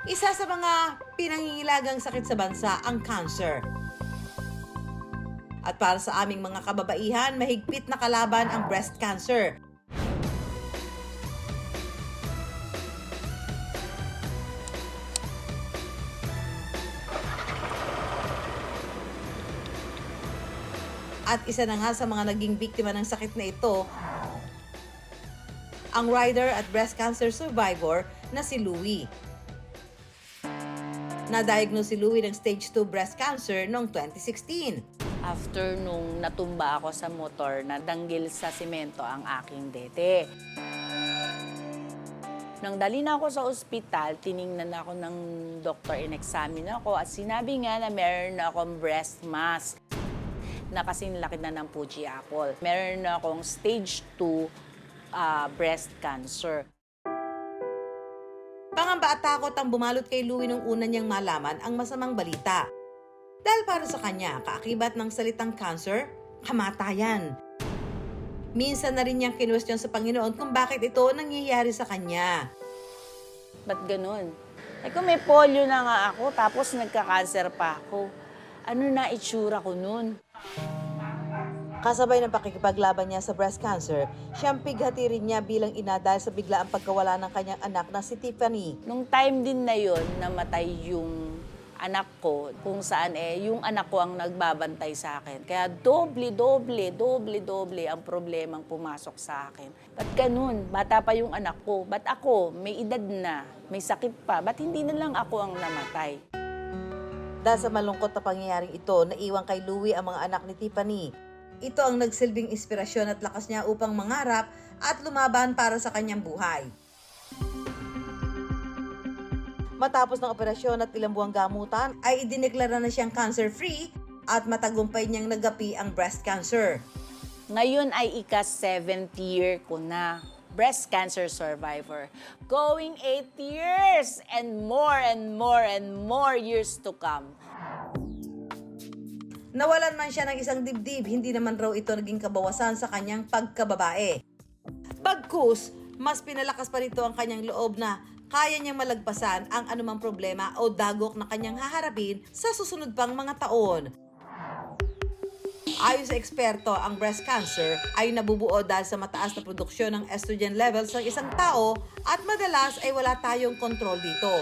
Isa sa mga pinangingilagang sakit sa bansa ang cancer. At para sa aming mga kababaihan, mahigpit na kalaban ang breast cancer. At isa na nga sa mga naging biktima ng sakit na ito, ang rider at breast cancer survivor na si Louie. Na-diagnose si Louie ng stage 2 breast cancer noong 2016. After nung natumba ako sa motor, nadanggil sa simento ang aking dete. Nang dali na ako sa ospital, tiningnan ako ng doktor, in-examine ako at sinabi nga na meron na akong breast mass na kasing laki na ng Fuji apple. Meron na akong stage 2 breast cancer. Pangamba at takot ang bumalot kay Louie nung una niyang malaman ang masamang balita. Dahil para sa kanya, kaakibat ng salitang cancer, kamatayan. Minsan na rin niyang kinwestiyon sa Panginoon kung bakit ito nangyayari sa kanya. Ba't ganun? Eh kung may polio na nga ako, tapos nagka-cancer pa ako, ano na itsura ko nun? Kasabay ng pakikipaglaban niya sa breast cancer, siyang pighati rin niya bilang ina dahil sa biglaang pagkawala ng kanyang anak na si Tiffany. Nung time din na yon, namatay yung anak ko, kung saan yung anak ko ang nagbabantay sa akin. Kaya doble ang problemang pumasok sa akin. Ba't ganun? Bata pa yung anak ko. Ba't ako? May edad na. May sakit pa. Ba't hindi na lang ako ang namatay? Dahil sa malungkot na pangyayaring ito, naiwan kay Louie ang mga anak ni Tiffany. Ito ang nagsilbing inspirasyon at lakas niya upang mangarap at lumaban para sa kanyang buhay. Matapos ng operasyon at ilang buwang gamutan, ay idineklara na siyang cancer-free at matagumpay niyang nagapi ang breast cancer. Ngayon ay ika-7th year ko na breast cancer survivor. Going 8 years and more years to come. Nawalan man siya ng isang dibdib, hindi naman raw ito naging kabawasan sa kanyang pagkababae. Bagkus, mas pinalakas pa nito ang kanyang loob na kaya niyang malagpasan ang anumang problema o dagok na kanyang haharapin sa susunod pang mga taon. Ayon sa eksperto, ang breast cancer ay nabubuo dahil sa mataas na produksyon ng estrogen levels ng isang tao at madalas ay wala tayong kontrol dito.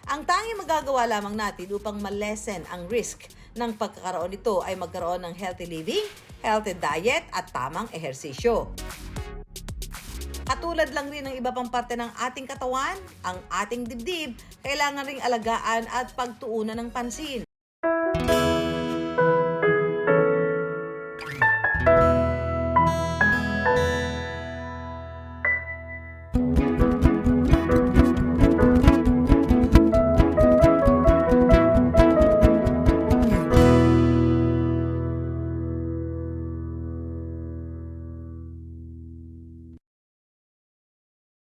Ang tanging magagawa lamang natin upang ma-lessen ang risk ng pagkakaroon nito ay magkaroon ng healthy living, healthy diet at tamang ehersisyo. Katulad lang rin ng iba pang parte ng ating katawan, ang ating dibdib, kailangan ring alagaan at pagtuunan ng pansin.